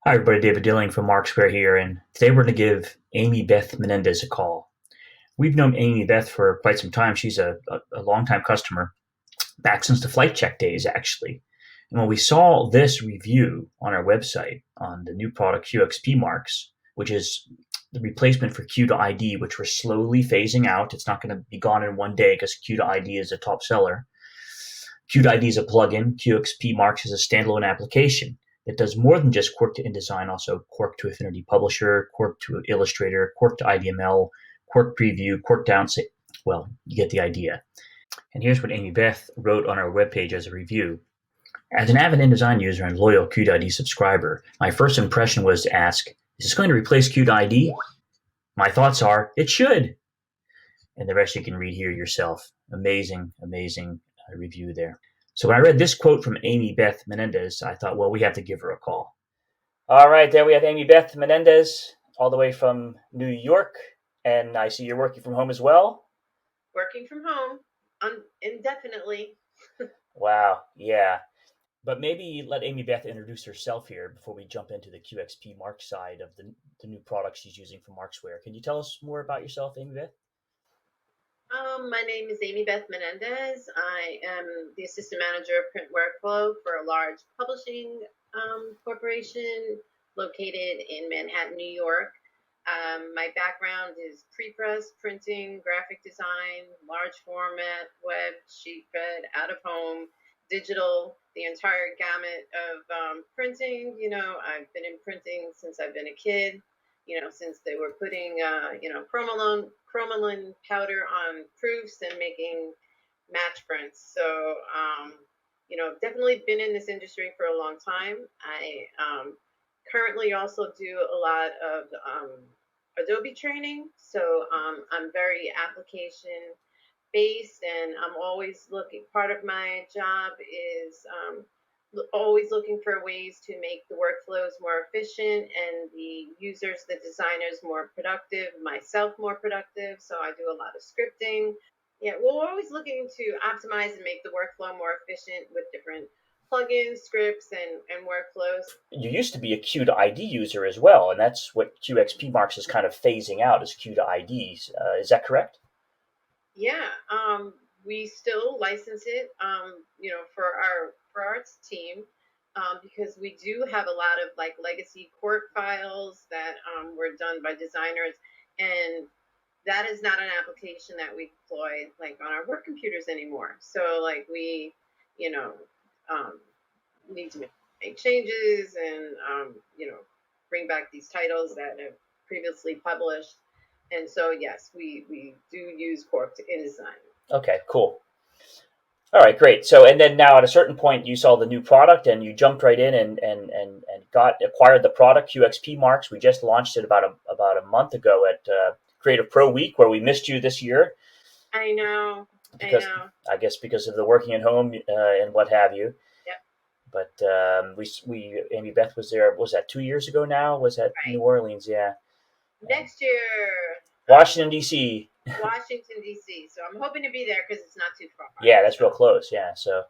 Hi, everybody. David Dilling from Markzware here, and today we're going to give Amybeth Menendez a call. We've known Amybeth for quite some time. She's a longtime customer, back since the flight check days, actually. And when we saw this review on our website on the new product QXPMarkz, which is the replacement for Q to ID, which we're slowly phasing out. It's not going to be gone in one day because Q to ID is a top seller. Q to ID is a plugin. QXPMarkz is a standalone application. It does more than just Quark to InDesign, also Quark to Affinity Publisher, Quark to Illustrator, Quark to IDML, Quark Preview, Quark Downstate. Well, you get the idea. And here's what Amybeth wrote on our webpage as a review. As an avid InDesign user and loyal Q to ID subscriber, my first impression was to ask, is this going to replace Q to ID? My thoughts are, it should. And the rest you can read here yourself. Amazing, amazing review there. So when I read this quote from Amybeth Menendez, I thought, well, we have to give her a call. All right, there we have Amybeth Menendez, all the way from New York. And I see you're working from home as well. Working from home indefinitely. Wow, yeah. But maybe let Amybeth introduce herself here before we jump into the QXPMarkz side of the new product she's using from Markzware. Can you tell us more about yourself, Amybeth? My name is Amybeth Menendez. I am the assistant manager of print workflow for a large publishing corporation located in Manhattan, New York. My background is pre-press, printing, graphic design, large format, web, sheet fed, out of home, digital, the entire gamut of printing. I've been in printing since I've been a kid. Since they were putting, chromalin powder on proofs and making match prints. So, definitely been in this industry for a long time. I currently also do a lot of Adobe training. So I'm very application based, and I'm always looking. Part of my job is always looking for ways to make the workflows more efficient and the users, the designers, more productive, myself more productive. So I do a lot of scripting. Yeah, we're always looking to optimize and make the workflow more efficient with different plugins, scripts, and workflows. You used to be a Q to ID user as well, and that's what QXPMarkz is kind of phasing out as Q to IDs. Is that correct? Yeah, we still license it, for our team, because we do have a lot of like legacy Quark files that were done by designers, and that is not an application that we deploy like on our work computers anymore. So like we, need to make changes and bring back these titles that have previously published. And so, yes, we do use Quark to InDesign. Okay, cool. All right, great. So, and then now at a certain point, you saw the new product and you jumped right in and acquired the product, QXPMarkz. We just launched it about a month ago at CreativePro Week, where we missed you this year. I know. I guess because of the working at home and what have you. Yep. But Amybeth was there. Was that 2 years ago now? Was that right. New Orleans? Yeah. Next year. Washington, D.C. Washington, D.C. So I'm hoping to be there because it's not too far. Yeah, that's real close. Yeah. So,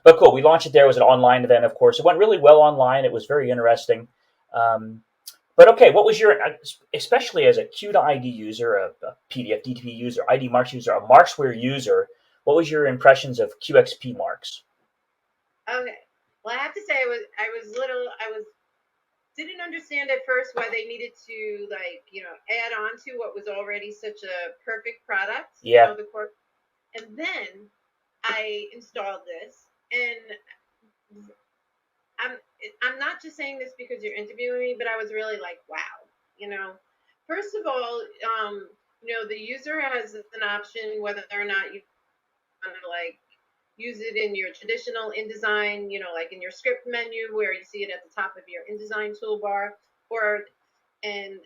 but cool. We launched it there. It was an online event, of course. It went really well online. It was very interesting. But okay, what was your, especially as a Q to ID user, a PDF DTP user, ID Markz user, a Markzware user, what was your impressions of QXPMarkz? Okay. Well, I have to say I didn't understand at first why they needed to add on to what was already such a perfect product. Yeah. And then I installed this, and I'm not just saying this because you're interviewing me, but I was really like, wow. First of all, the user has an option whether or not you want to use it in your traditional InDesign, like in your script menu where you see it at the top of your InDesign toolbar, and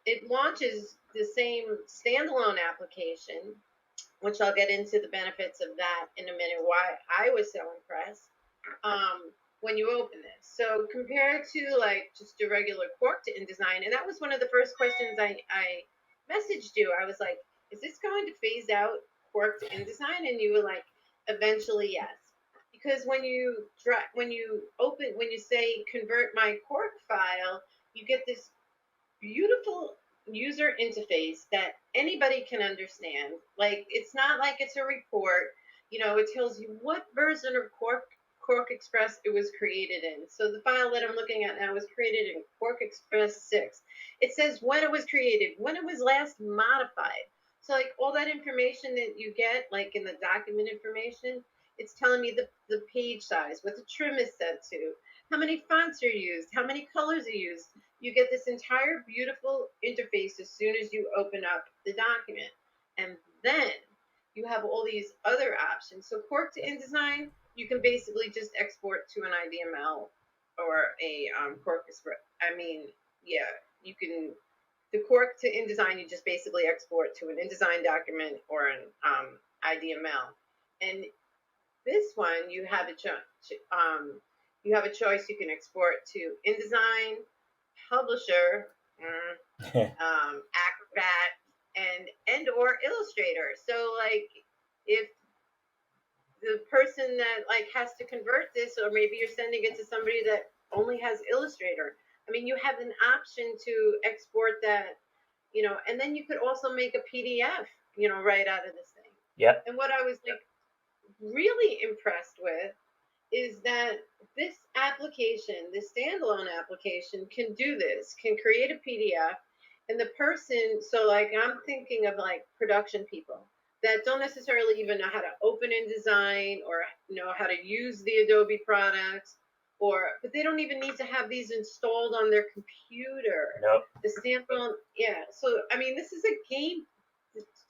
it launches the same standalone application, which I'll get into the benefits of that in a minute, why I was so impressed when you open this. So compared to just a regular Quark to InDesign, and that was one of the first questions I messaged you. I was like, is this going to phase out Quark to InDesign? And you were like, eventually, yes. Because when you say convert my Quark file, you get this beautiful user interface that anybody can understand. Like, it's not like it's a report. It tells you what version of QuarkXPress it was created in. So the file that I'm looking at now was created in QuarkXPress 6. It says when it was created, when it was last modified. So, like, all that information that you get, like in the document information, it's telling me the page size, what the trim is set to, how many fonts are used, how many colors are used. You get this entire beautiful interface as soon as you open up the document. And then you have all these other options. So Quark to InDesign, you can basically just export to an IDML or a QuarkXPress. You can. The Quark to InDesign, you just basically export to an InDesign document or an IDML. And this one, you have a choice. You can export to InDesign, Publisher, Acrobat, and or Illustrator. So, like, if the person that has to convert this, or maybe you're sending it to somebody that only has Illustrator, I mean, you have an option to export that, and then you could also make a PDF, right out of this thing. Yep. And what I was really impressed with is that this application, this standalone application, can do this, can create a PDF, and the person, so I'm thinking of production people that don't necessarily even know how to open InDesign or know how to use the Adobe products, but they don't even need to have these installed on their computer. Nope. The standalone, yeah. So, I mean, this is a game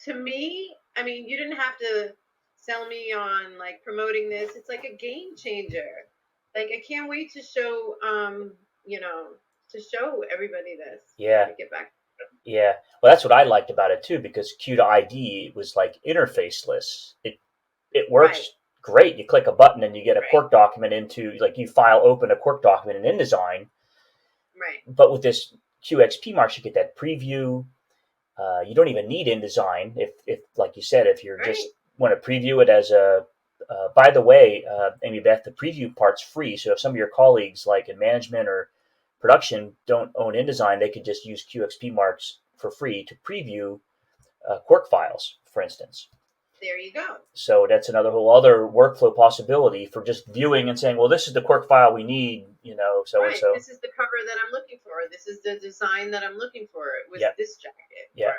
to me. I mean, you didn't have to sell me on promoting this. It's like a game changer. I can't wait to show to show everybody this. Yeah. Get back. Yeah. Well, that's what I liked about it too, because Q to ID was interfaceless. It works great. You click a button and you get a Quark document into you open a Quark document in InDesign. Right. But with this QXPMarkz, you get that preview. You don't even need InDesign if like you said, if you're just want to preview it as a. By the way, Amybeth, the preview part's free. So if some of your colleagues, in management or production, don't own InDesign, they could just use QXPMarkz for free to preview Quark files, for instance. There you go. So that's another whole other workflow possibility for just viewing and saying, well, this is the Quark file we need, so and so. This is the cover that I'm looking for. This is the design that I'm looking for with this jacket. Yeah.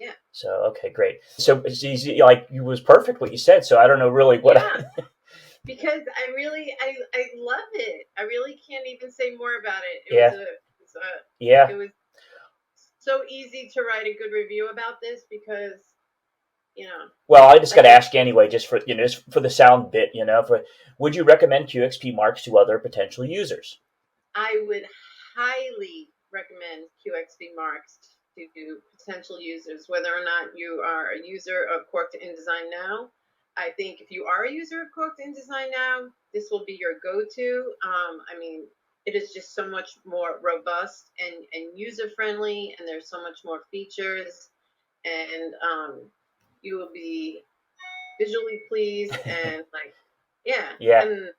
Yeah. So, okay, great. So it's easy, it was perfect what you said. So I don't know really what. Yeah. Because I love it. I really can't even say more about it. It was so easy to write a good review about this because, Well, I just got to ask anyway, just for just for the sound bit, would you recommend QXPMarkz to other potential users? I would highly recommend QXPMarkz to potential users, whether or not you are a user of Quark to InDesign now. I think if you are a user of Quark to InDesign now, this will be your go-to. I mean, it is just so much more robust and user-friendly, and there's so much more features, and you will be visually pleased and Yeah. And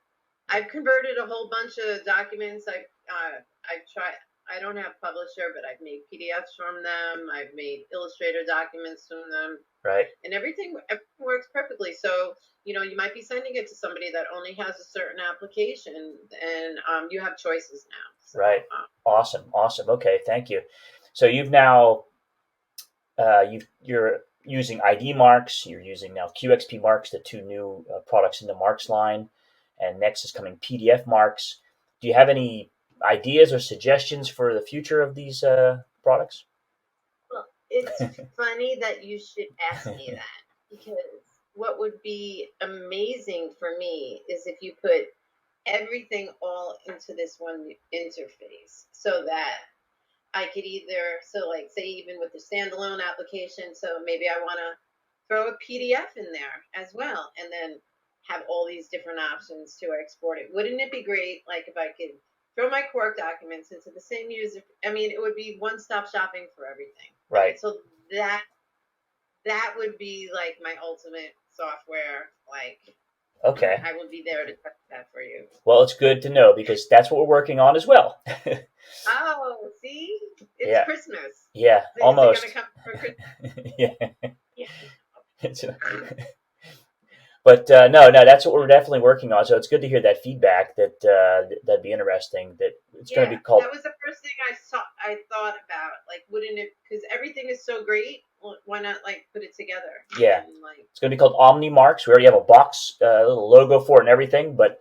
I've converted a whole bunch of documents. I've tried. I don't have Publisher, but I've made PDFs from them. I've made Illustrator documents from them. Right. And everything works perfectly. So, you might be sending it to somebody that only has a certain application, and you have choices now. So, right. Awesome. Okay. Thank you. So you've now, you're using IDMarkz. You're using now QXPMarkz, the two new products in the Markz line. And next is coming PDFMarkz. Do you have any ideas or suggestions for the future of these products? Well, it's funny that you should ask me that, because what would be amazing for me is if you put everything all into this one interface, so that I could either, say even with the standalone application, so maybe I want to throw a PDF in there as well, and then have all these different options to export it. Wouldn't it be great, if I could throw my Quark documents into the same user? I mean, it would be one-stop shopping for everything. Right. So that would be my ultimate software, Okay. I will be there to cut that for you. Well, it's good to know because that's what we're working on as well. Oh, see, it's Yeah. Christmas. Yeah. So is it Almost. gonna come for Christmas? Yeah. Yeah. But no, that's what we're definitely working on. So it's good to hear that feedback. That'd be interesting. That it's going to Yeah, be called. that was the first thing I thought about. Like, wouldn't it? Because everything is so great. Why not like put it together? Yeah, And like, it's going to be called Markz. We already have a box, little logo for it and everything, but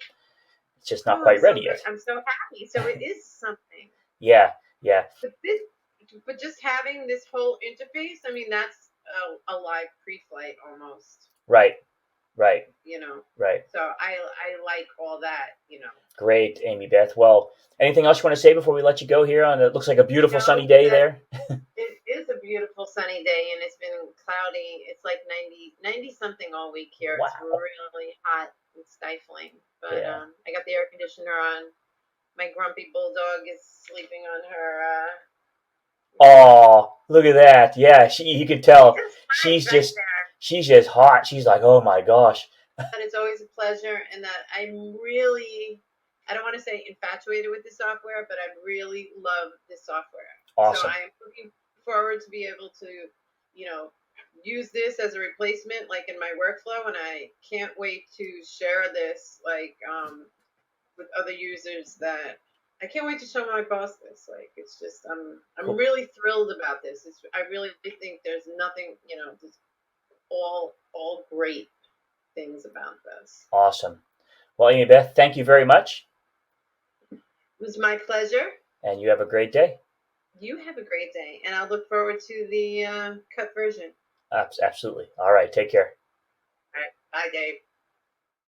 it's just not oh, I'm quite so ready good. yet. I'm so happy. So it is something. Yeah, yeah, But just having this whole interface. I mean, that's a live pre-flight almost. right, right, You know. right. So I like all that. You know. Great, Amybeth. Well, anything else you want to say before we let you go here? On it looks like a beautiful sunny day there. It is a beautiful sunny day, and it's been cloudy. It's like 90 something all week here. Wow. It's really hot and stifling. But Yeah. I got the air conditioner on. My grumpy bulldog is sleeping on her. Oh, look at that. Yeah, you can tell she's right just there. she's just hot. She's like, oh my gosh. But it's always a pleasure, and that I'm really, I don't want to say infatuated with the software, but I really love this software. Awesome. So I'm looking forward to be able to, use this as a replacement, like in my workflow, and I can't wait to share this, like, with other users. That I can't wait to show my boss this. Like, it's just, I'm Cool. really thrilled about this. I really think there's nothing, just all great things about this. Awesome. Well, Amybeth, thank you very much. It was my pleasure. And you have a great day. You have a great day, and I'll look forward to the cut version. Absolutely. All right. Take care. All right. Bye, Dave.